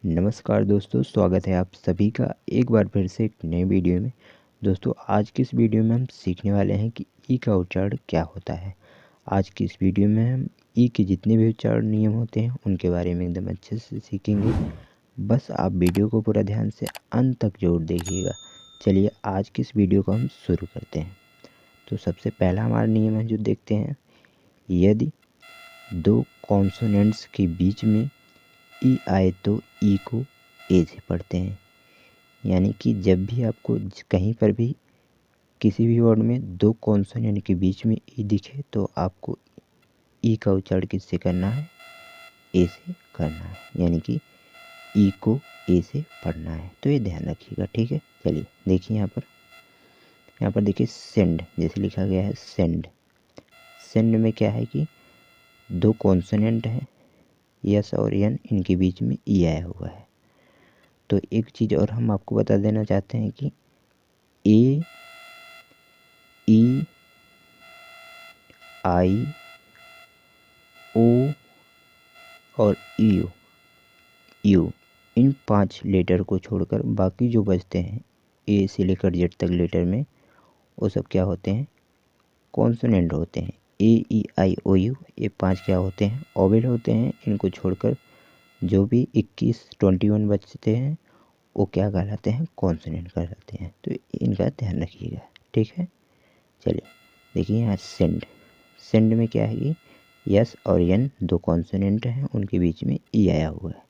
नमस्कार दोस्तों, स्वागत है आप सभी का एक बार फिर से एक नए वीडियो में। दोस्तों, आज की इस वीडियो में हम सीखने वाले हैं कि ई का उच्चारण क्या होता है। आज की इस वीडियो में हम ई के जितने भी उच्चारण नियम होते हैं उनके बारे में एकदम अच्छे से सीखेंगे। बस आप वीडियो को पूरा ध्यान से अंत तक जरूर देखिएगा। चलिए आज की इस वीडियो को हम शुरू करते हैं। तो सबसे पहला हमारा नियम है जो देखते हैं, यदि दो कॉन्सोनेंट्स के बीच में ई आए तो ई को ए से पढ़ते हैं। यानी कि जब भी आपको कहीं पर भी किसी भी वर्ड में दो कॉन्सोनेंट के बीच में ई दिखे तो आपको ई का उच्चारण किससे करना है? ए से करना है। यानी कि ई को ए से पढ़ना है, तो ये ध्यान रखिएगा, ठीक है। चलिए देखिए यहाँ पर देखिए सेंड, जैसे लिखा गया है सेंड। सेंड में क्या है कि दो कॉन्सोनेंट है, यस और यन, इनके बीच में ई आया हुआ है। तो एक चीज़ और हम आपको बता देना चाहते हैं कि ए, ई, आई, ओ और यू इन 5 लेटर को छोड़कर बाकी जो बचते हैं ए से लेकर जेड तक लेटर में, वो सब क्या होते हैं? कॉन्सोनेंट होते हैं। ए, ई, आई, ओ, यू ये 5 क्या होते हैं? ओवेल होते हैं। इनको छोड़कर जो भी 21 बचते हैं वो क्या कहलाते हैं? कॉन्सोनेंट कहलाते हैं। तो इनका ध्यान रखिएगा, ठीक है। चलिए देखिए यहाँ सेंड में क्या है कि यस और यन दो कॉन्सोनेंट हैं, उनके बीच में ई आया हुआ है,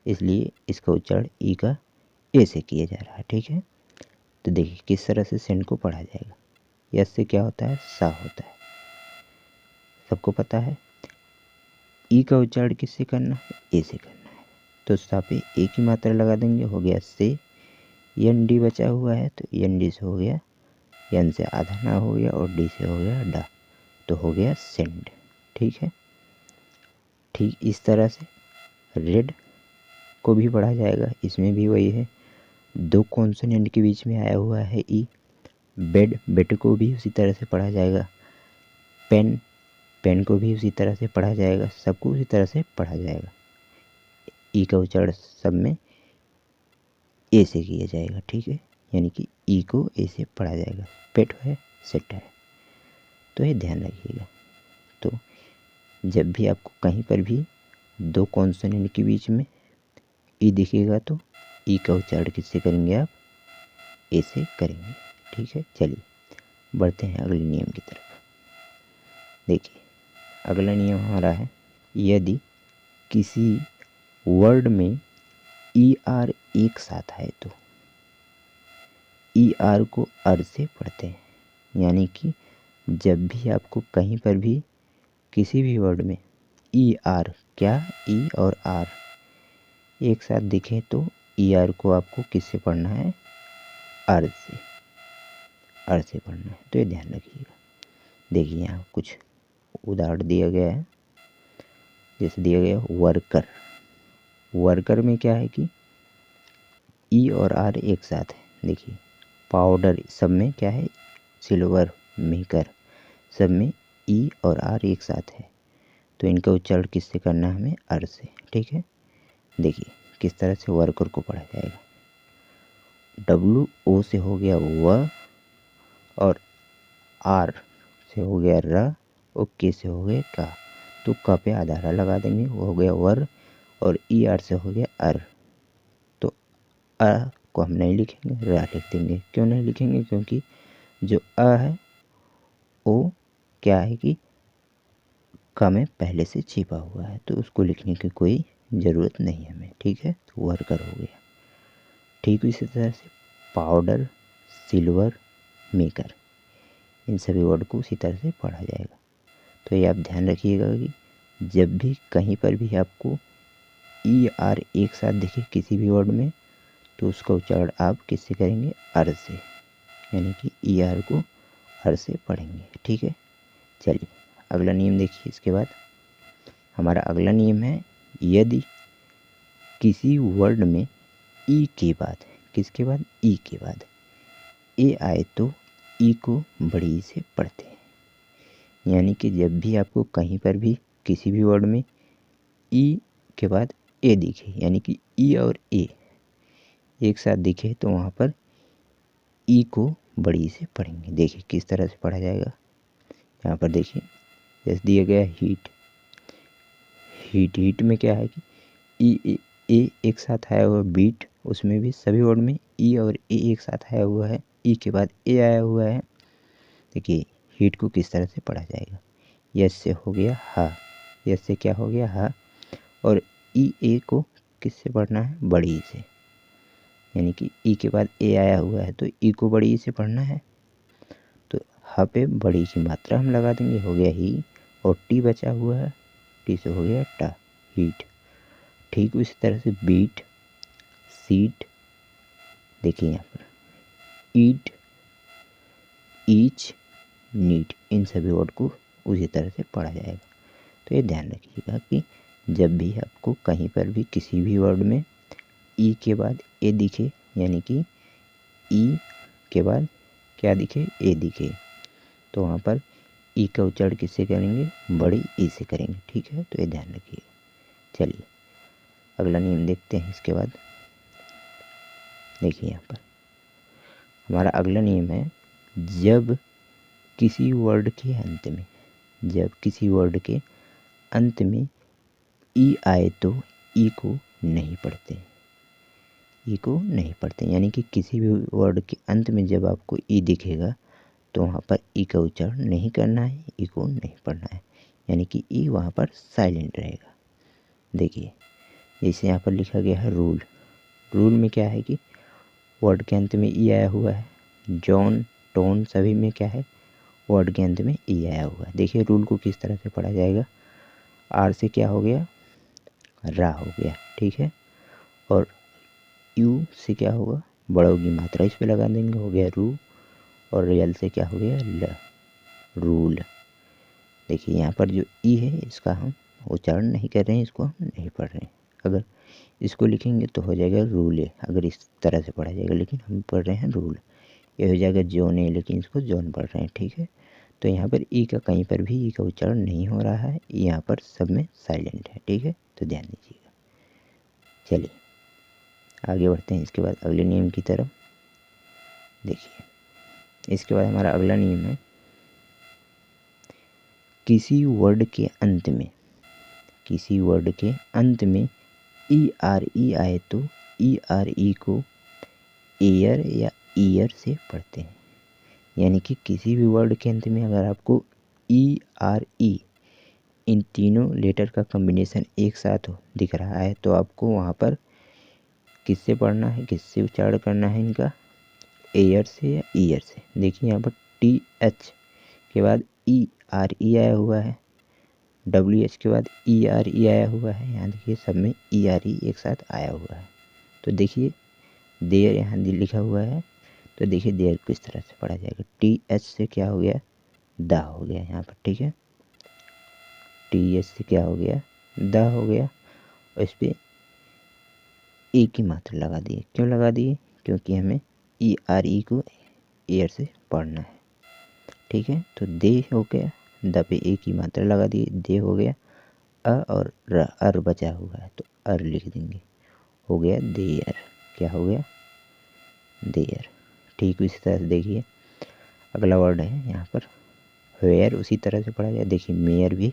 इसलिए इसका उच्चारण ई का ए से किया जा रहा है, ठीक है। तो देखिए किस तरह से सेंड को पढ़ा जाएगा। यस से क्या होता है? सा होता है, सबको पता है। ई का उच्चारण किससे करना है? ए से करना है। तो सा पे ए की मात्रा लगा देंगे, हो गया से। एन डी बचा हुआ है तो एन डी से हो गया, एन से आधा ना हो गया और डी से हो गया डा, तो हो गया सेंड, ठीक है। ठीक इस तरह से रेड को भी पढ़ा जाएगा। इसमें भी वही है, दो कॉन्सोनेंट के बीच में आया हुआ है ई। बेड को भी उसी तरह से पढ़ा जाएगा। पेन को भी उसी तरह से पढ़ा जाएगा। सबको उसी तरह से पढ़ा जाएगा। ई का उच्चारण सब में ए से किया जाएगा, ठीक है। यानी कि ई को ए से पढ़ा जाएगा। पेट है, सेट है, तो ये ध्यान रखिएगा। तो जब भी आपको कहीं पर भी दो कॉन्सोनेंट के बीच में ई दिखेगा तो ई का उच्चारण किससे करेंगे? आप ए से करेंगे, ठीक है। चलिए बढ़ते हैं अगले नियम की तरफ। देखिए अगला नियम हमारा है, यदि किसी वर्ड में ई आर एक साथ है तो ई आर को अर से पढ़ते हैं। यानी कि जब भी आपको कहीं पर भी किसी भी वर्ड में ई आर, क्या ई और आर एक साथ दिखे तो ई आर को आपको किससे पढ़ना है? अर से पढ़ना है, तो ये ध्यान रखिएगा। देखिए यहाँ कुछ उदाहरण दिया गया है, जैसे दिया गया वर्कर में क्या है कि ई और आर एक साथ है। देखिए पाउडर सब में क्या है? सिल्वर, मेकर सब में ई और आर एक साथ है, तो इनका उच्चारण किससे करना है? हमें अर से, ठीक है। देखिए किस तरह से वर्कर को पढ़ा जाएगा। डब्लू ओ से हो गया व, और आर से हो गया र, और के से हो गया का, तो का पे आधा रा लगा देंगे, वो हो गया वर, और ई आर से हो गया अर। तो अ को हम नहीं लिखेंगे, रा लिख देंगे। क्यों नहीं लिखेंगे? क्योंकि जो अ है वो क्या है कि का में पहले से छिपा हुआ है, तो उसको लिखने की कोई ज़रूरत नहीं है हमें, ठीक है। तो वर्कर हो गया। ठीक इसी तरह से पाउडर, सिल्वर, मेकर, इन सभी वर्ड को उसी तरह से पढ़ा जाएगा। तो ये आप ध्यान रखिएगा कि जब भी कहीं पर भी आपको ई आर एक साथ दिखे किसी भी वर्ड में, तो उसका उच्चारण आप किससे करेंगे? अर से। यानी कि ई आर को अर से पढ़ेंगे, ठीक है। चलिए अगला नियम देखिए। इसके बाद हमारा अगला नियम है, यदि किसी वर्ड में ई के बाद, किसके बाद? ई के बाद ए आए तो ई को बड़ी ई से पढ़ते हैं। यानी कि जब भी आपको कहीं पर भी किसी भी वर्ड में ई के बाद ए दिखे, यानी कि ई और ए एक साथ दिखे तो वहाँ पर ई को बड़ी से पढ़ेंगे। देखिए किस तरह से पढ़ा जाएगा। यहाँ पर देखिए जैसे दिया गया हीट, हीट में क्या है कि ई ए एक साथ आया हुआ, बीट उसमें भी सभी वर्ड में ई और ए एक साथ आया हुआ है, ई के बाद ए आया हुआ है। देखिए हीट को किस तरह से पढ़ा जाएगा। यस से हो गया हा, यस से क्या हो गया हा, और ई ए को किससे पढ़ना है, बड़ी ई से, यानी कि ई के बाद ए आया हुआ है तो ई को बड़ी ई से पढ़ना है। तो हा पे बड़ी की मात्रा हम लगा देंगे, हो गया ही, और टी बचा हुआ है, टी से हो गया टा, हीट। ठीक उसी तरह से बीट, सीट, देखिए यहाँ पर ईट, ईच, नीट, इन सभी वर्ड को उसी तरह से पढ़ा जाएगा। तो ये ध्यान रखिएगा कि जब भी आपको कहीं पर भी किसी भी वर्ड में ई के बाद ए दिखे, यानी कि ई के बाद क्या दिखे, ए दिखे, तो वहाँ पर ई का उच्चारण किससे करेंगे, बड़ी ई से करेंगे। ठीक है, तो ये ध्यान रखिएगा। चलिए अगला नियम देखते हैं। इसके बाद देखिए यहाँ पर हमारा अगला नियम है, जब किसी वर्ड के अंत में, जब किसी वर्ड के अंत में ई आए तो ई को नहीं पढ़ते, ई को नहीं पढ़ते, यानी कि किसी भी वर्ड के अंत में जब आपको ई दिखेगा तो वहाँ पर ई का उच्चारण नहीं करना है, ई को नहीं पढ़ना है, यानी कि ई वहाँ पर साइलेंट रहेगा। देखिए जैसे यहाँ पर लिखा गया है रूल, रूल में क्या है कि वर्ड के अंत में ई आया हुआ है, जॉन, टोन सभी में क्या है, वर्ड के अंत में ई आया हुआ है। देखिए रूल को किस तरह से पढ़ा जाएगा, आर से क्या हो गया, रा हो गया, ठीक है, और यू से क्या होगा, बड़ों की मात्रा इस पे लगा देंगे, हो गया रू, और रियल से क्या हो गया, ल, रूल। देखिए यहाँ पर जो ई है इसका हम उच्चारण नहीं कर रहे हैं, इसको हम नहीं पढ़ रहे हैं। अगर इसको लिखेंगे तो हो जाएगा रूल है, अगर इस तरह से पढ़ा जाएगा, लेकिन हम पढ़ रहे हैं रूल। ये हो जाएगा जोन है, लेकिन इसको जोन पढ़ रहे हैं। ठीक है, तो यहाँ पर ई का कहीं पर भी ई का उच्चारण नहीं हो रहा है, यहाँ पर सब में साइलेंट है। ठीक है, तो ध्यान दीजिएगा। चलिए आगे बढ़ते हैं इसके बाद अगले नियम की तरफ। देखिए इसके बाद हमारा अगला नियम है, किसी वर्ड के अंत में, किसी वर्ड के अंत में ई आर ई आए तो ई आर ई को एयर या ईयर से पढ़ते हैं, यानी कि किसी भी वर्ड के अंत में अगर आपको ई आर ई इन तीनों लेटर का कॉम्बिनेशन एक साथ दिख रहा है तो आपको वहाँ पर किससे पढ़ना है, किससे उच्चारण करना है इनका, एयर से या ईयर से। देखिए यहाँ पर टी एच के बाद ई आर ई आया हुआ है, डब्ल्यू एच के बाद ई आर ई आया हुआ है, यहाँ देखिए सब में ई आर ई एक साथ आया हुआ है। तो देखिए देयर यहाँ लिखा हुआ है, तो देखिए देयर किस तरह से पढ़ा जाएगा, टी एच से क्या हो गया, दा हो गया यहाँ पर। ठीक है, टी एच से क्या हो गया, दा हो गया, और इस पर ए की मात्रा लगा दिए। क्यों लगा दिए, क्योंकि हमें ई आर ई को एयर से पढ़ना है। ठीक है, तो दे हो गया, द पे ए की मात्रा लगा दिए, दे हो गया, अ और र, अर बचा हुआ है तो अर लिख देंगे, हो गया देयर। क्या हो गया, देयर। ठीक इसी तरह से देखिए अगला वर्ड है यहाँ पर वेयर, उसी तरह से पढ़ा जाए। देखिए मेयर भी,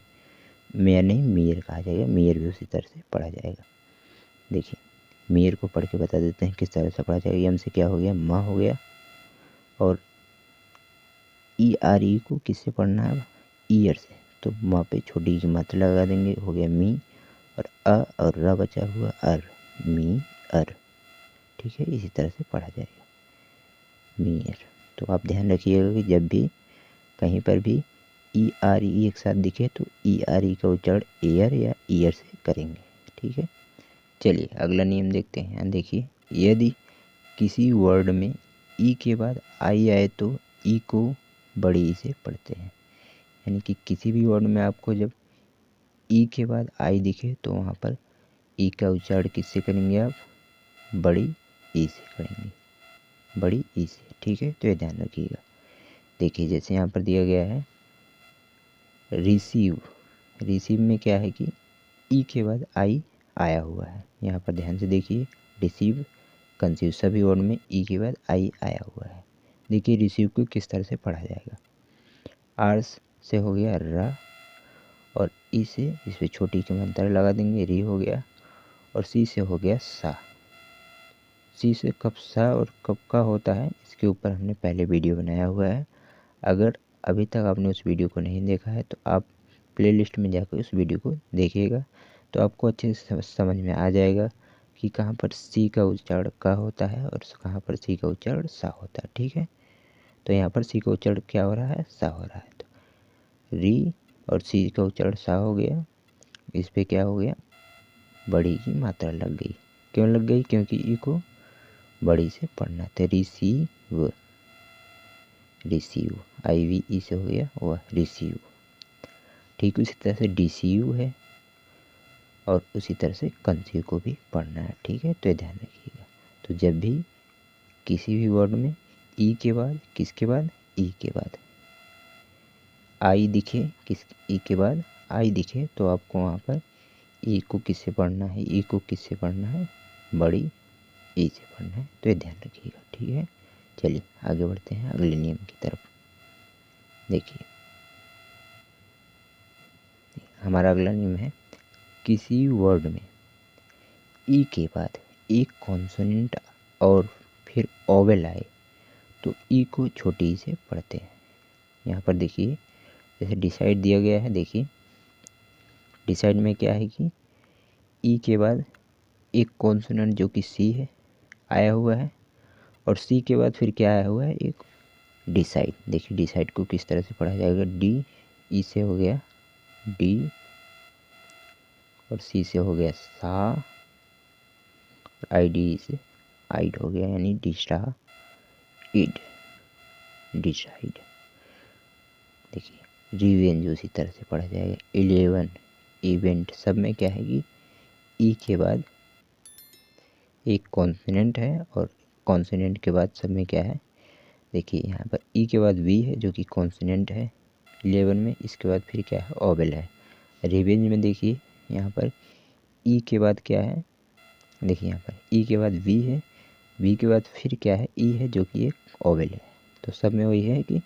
मेयर नहीं मेयर कहा जाएगा, मेयर भी उसी तरह से पढ़ा जाएगा। देखिए मेयर को पढ़ के बता देते हैं किस तरह से पढ़ा जाएगा। यम से क्या हो गया, माँ हो गया, और ई आर ई को किससे पढ़ना है, ईयर से, तो माँ पे छोटी की मात्रा लगा देंगे, हो गया मी, और अ और र बचा हुआ अर, मी अर। ठीक है, इसी तरह से पढ़ा जाएगा मीयर। तो आप ध्यान रखिएगा कि जब भी कहीं पर भी ई आर ई एक साथ दिखे तो ई आर ई का उच्चारण एयर या ईयर से करेंगे। ठीक है, चलिए अगला नियम देखते हैं। यहाँ देखिए, यदि किसी वर्ड में ई के बाद आई आए तो ई को बड़ी ई से पढ़ते हैं, यानी कि किसी भी वर्ड में आपको जब ई के बाद आई दिखे तो वहाँ पर ई का उच्चारण किससे करेंगे, आप बड़ी ई से करेंगे, बड़ी ई से। ठीक है, तो ये ध्यान रखिएगा। देखिए जैसे यहाँ पर दिया गया है रिसीव, रिसीव में क्या है कि ई के बाद आई आया हुआ है। यहाँ पर ध्यान से देखिए, रिसीव, कंसीव सभी वर्ड में ई के बाद आई आया हुआ है। देखिए रिसीव को किस तरह से पढ़ा जाएगा। आर से हो गया र, और ई से इस पर छोटी के अंतर लगा देंगे, री हो गया, और सी से हो गया सा। सी से कब सा और कब का होता है इसके ऊपर हमने पहले वीडियो बनाया हुआ है। अगर अभी तक आपने उस वीडियो को नहीं देखा है तो आप प्लेलिस्ट में जाकर उस वीडियो को देखिएगा, तो आपको अच्छे से समझ में आ जाएगा कि कहाँ पर सी का उच्चारण का होता है और कहाँ पर सी का उच्चारण सा होता है। ठीक है, तो यहाँ पर सी का उच्चारण क्या हो रहा है, सा हो रहा है। तो री और सी का उच्चारण सा हो गया, इस पे क्या हो गया, बड़ी की मात्रा लग गई। क्यों लग गई, क्योंकि ई को बड़ी से पढ़ना था। रिसीव, रिसीव, आई वी ई से हो गया वह रिसीव। ठीक उसी तरह से डीसीयू है और उसी तरह से कंसीव को भी पढ़ना है। ठीक है, तो ये ध्यान रखिएगा। तो जब भी किसी भी वर्ड में ई के बाद, किसके बाद, ई के बाद आई दिखे, किस ई के बाद आई दिखे, तो आपको वहाँ पर ई को किससे पढ़ना है, ई को किससे पढ़ना है, बड़ी ई से पढ़ना है। तो ये ध्यान रखिएगा। ठीक है, चलिए आगे बढ़ते हैं अगले नियम की तरफ। देखिए हमारा अगला नियम है, किसी वर्ड में ई के बाद एक कॉन्सोनेंट और फिर ओवेल आए तो ई को छोटी ई से पढ़ते हैं। यहाँ पर देखिए जैसे डिसाइड दिया गया है, देखिए डिसाइड में क्या है कि ई के बाद एक कॉन्सोनेंट जो कि सी है आया हुआ है, और सी के बाद फिर क्या आया हुआ है, एक डिसाइड। देखिए डिसाइड को किस तरह से पढ़ा जाएगा, डी ई से हो गया डी, और सी से हो गया सा, आई डी से आइड हो गया, यानी डिसाइड, डिसाइड। देखिए रिवेंज उसी तरह से पढ़ा जाएगा। 11 इवेंट, सब में क्या है कि ई के बाद एक कॉन्सोनेंट है और कॉन्सोनेंट के बाद सब में क्या है, देखिए यहाँ पर ई के बाद वी है जो कि कॉन्सोनेंट है 11 में, इसके बाद फिर क्या है, ओवेल है। रिवेंज में देखिए यहाँ पर ई के बाद क्या है, देखिए यहाँ पर ई के बाद वी है, वी के बाद फिर क्या है, ई है जो कि एक ओवेल है। तो सब में वही है कि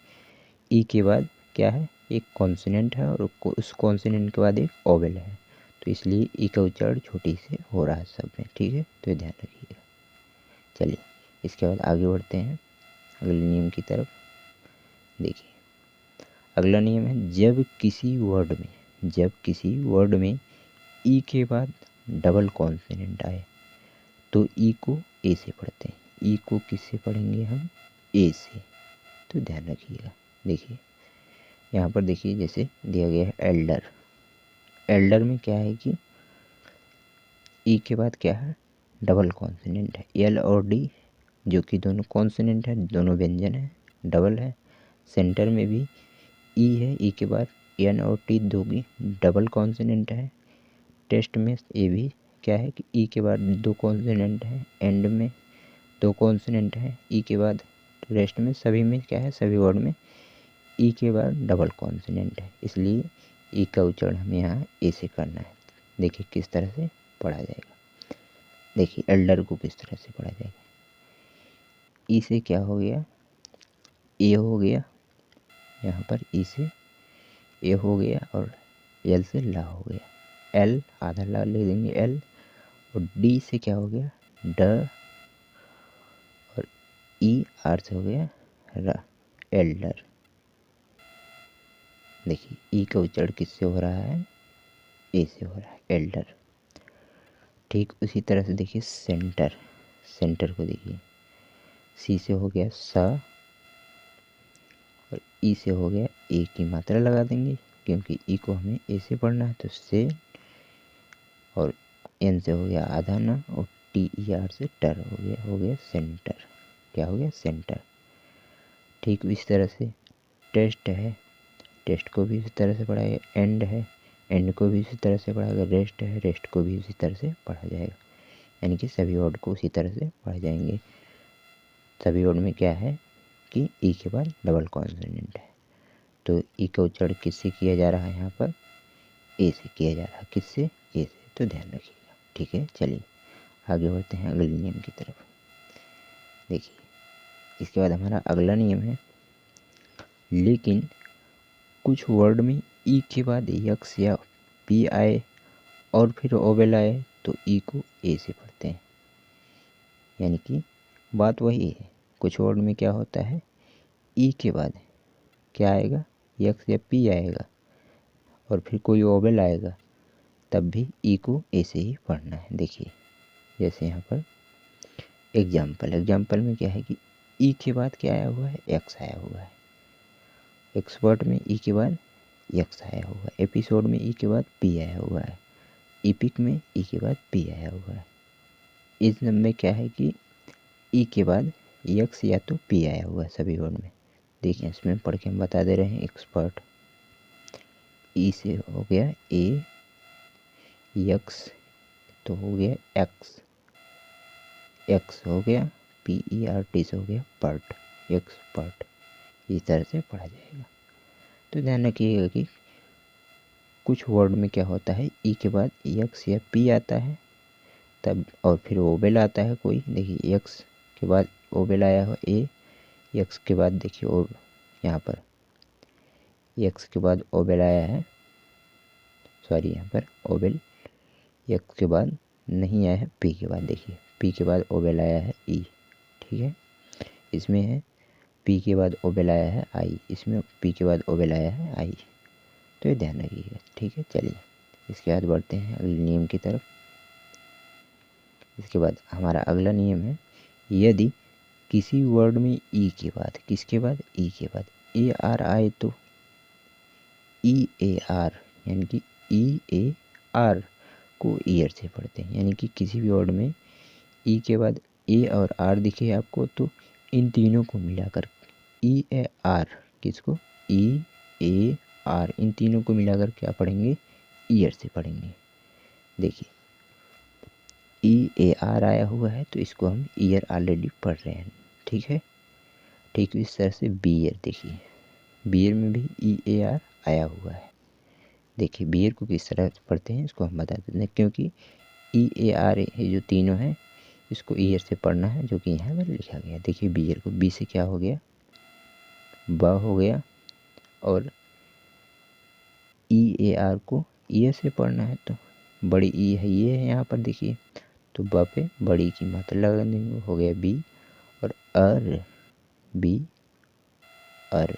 ई के बाद क्या है, एक कॉन्सोनेंट है और उस कॉन्सोनेंट के बाद एक ओवेल है, तो इसलिए ई का उच्चारण छोटी से हो रहा है सब में। ठीक है, तो ये ध्यान रखिएगा। चलिए इसके बाद आगे बढ़ते हैं अगले नियम की तरफ। देखिए अगला नियम है, जब किसी वर्ड में ई के बाद डबल कॉन्सोनेंट आए तो ई को ए से पढ़ते हैं। ई को किससे पढ़ेंगे हम, ए से। तो ध्यान रखिएगा। देखिए यहाँ पर देखिए जैसे दिया गया है एल्डर, एल्डर में क्या है कि ई के बाद क्या है, डबल कॉन्सोनेंट है, एल और डी जो कि दोनों कॉन्सोनेंट है, दोनों व्यंजन है, डबल है। सेंटर में भी ई है, ई के बाद एन और टी दो की डबल कॉन्सोनेंट है। टेस्ट में ये भी क्या है कि ई के बाद दो कॉन्सोनेंट है, एंड में दो कॉन्सोनेंट है, ई के बाद रेस्ट में सभी में क्या है, सभी वर्ड में ई के बाद डबल कॉन्सोनेंट है, इसलिए ई का उच्चारण हमें यहाँ ए से करना है। देखिए किस तरह से पढ़ा जाएगा। देखिए एल्डर को किस तरह से पढ़ा जाएगा, ई से क्या हो गया, ए हो गया, यहाँ पर ई से ए हो गया और एल से ला हो गया, एल आधा ला ले देंगे एल, और डी से क्या हो गया, ड, और ई आर से हो गया र, एल्डर। देखिए ई का उच्चारण किससे हो रहा है, ए से हो रहा है, एल्डर। ठीक उसी तरह से देखिए सेंटर, सेंटर को देखिए सी से हो गया सा, और ई से हो गया ए की मात्रा लगा देंगे क्योंकि ई को हमें ए से पढ़ना है, तो से, और एन से हो गया आधा ना, और टी ई आर से टर हो गया सेंटर। क्या हो गया, सेंटर। ठीक इस तरह से टेस्ट है, टेस्ट को भी इसी तरह से पढ़ाएगा, एंड है, एंड को भी इसी तरह से पढ़ाएगा, रेस्ट है, रेस्ट को भी इसी तरह से पढ़ा जाएगा, यानी कि सभी वर्ड को उसी तरह से पढ़े जाएंगे। सभी वर्ड में क्या है कि ई के बाद डबल कॉन्सोनेंट है, तो ई का उच्चारण किससे किया जा रहा है, यहाँ पर ए से किया जा रहा है, किससे, ए से। तो ध्यान रखिएगा। ठीक है, चलिए आगे बढ़ते हैं अगले नियम की तरफ। देखिए इसके बाद हमारा अगला नियम है, लेकिन कुछ वर्ड में ई के बाद यक्स या पी आए और फिर ओवेल आए तो ई को ए से पढ़ते हैं। यानी कि बात वही है, कुछ वर्ड में क्या होता है, ई के बाद क्या आएगा, यक्स या पी आएगा और फिर कोई ओवेल आएगा, तब भी ई को ए से ही पढ़ना है। देखिए जैसे यहाँ पर एग्जाम्पल में क्या है कि ई के बाद क्या आया हुआ है, एक्स आया हुआ है। एक्सपर्ट में ई के बाद एक्स आया हुआ है। एपिसोड में ई के बाद पी आया हुआ है। इपिक में ई के बाद पी आया हुआ है। इस नंबर में क्या है कि ई के बाद एक्स या तो पी आया हुआ है सभी वर्ड में। देखिए इसमें पढ़ के हम बता दे रहे हैं। एक्सपर्ट ई से हो गया ए, एक्स तो हो गया एक्स, एक्स हो गया PERT से हो गया पर्ट, एक्सपर्ट। इस तरह से पढ़ा जाएगा। तो ध्यान रखिएगा कि कुछ वर्ड में क्या होता है, ई के बाद एक्स या पी आता है तब, और फिर ओवेल आता है कोई। देखिए एक्स के बाद ओवेल आया हो ए, एक्स के बाद देखिए ओ यहाँ पर एक्स के बाद ओवेल आया है, सॉरी यहाँ पर ओवेल एक्स के बाद नहीं आया है, पी के बाद। देखिए पी के बाद ओवेल आया है ई, ठीक है। इसमें है पी के बाद ओवेल आया है आई, इसमें पी के बाद ओवेल आया है आई। तो ये ध्यान रखिएगा, ठीक है। चलिए इसके बाद बढ़ते हैं अगले नियम की तरफ। इसके बाद हमारा अगला नियम है, यदि किसी वर्ड में ई के बाद, किसके बाद, ई के बाद ए आर आए तो ई ए आर, यानी कि ई ए आर को ईयर से पढ़ते हैं। यानी कि किसी भी वर्ड में ई के बाद ए और आर दिखे आपको तो इन तीनों को मिलाकर ई ए आर, किसको, ई ए आर, इन तीनों को मिलाकर क्या पढ़ेंगे, ईयर से पढ़ेंगे। देखिए ई ए आर आया हुआ है तो इसको हम ईयर ऑलरेडी पढ़ रहे हैं, ठीक है। ठीक इस तरह से बियर, देखिए बियर में भी ई ए आर आया हुआ है। देखिए बियर को किस तरह पढ़ते हैं इसको हम बता देते हैं, क्योंकि ई ए आर ये जो तीनों हैं इसको ईयर से पढ़ना है, जो कि यहाँ पर लिखा गया। देखिए बियर को बी से क्या हो गया, ब हो गया, और ई ए आर को ईयर से पढ़ना है तो बड़ी ई है ये है यहाँ पर, देखिए तो ब पे बड़ी की मात्रा लगा देंगे, हो गया बी, और अर, बी अर,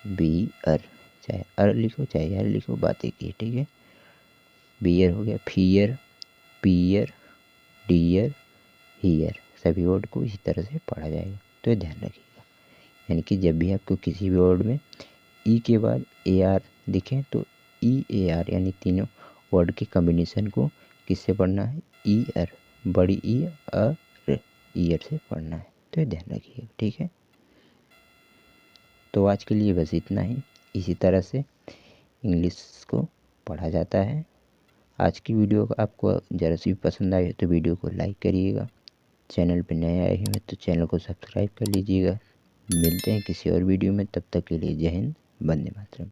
बी अर, चाहे अर लिखो चाहे यार लिखो, बात एक ही, ठीक है। बियर हो गया, फियर, पियर, डियर, हियर, सभी वर्ड को इसी तरह से पढ़ा जाएगा। तो ध्यान रखिएगा, यानी कि जब भी आपको किसी भी वर्ड में ई के बाद ए आर दिखे तो ई ए आर यानी तीनों वर्ड के कॉम्बिनेशन को किससे पढ़ना है, ई अर, बड़ी ई अर, ईयर से पढ़ना है। तो ध्यान रखिएगा, ठीक है। तो आज के लिए बस इतना ही। इसी तरह से इंग्लिश को पढ़ा जाता है। आज की वीडियो आपको ज़रा सी पसंद आई तो वीडियो को लाइक करिएगा। चैनल पर नए आए हैं तो चैनल को सब्सक्राइब कर लीजिएगा। मिलते हैं किसी और वीडियो में, तब तक के लिए जय हिंद, वंदे मातरम।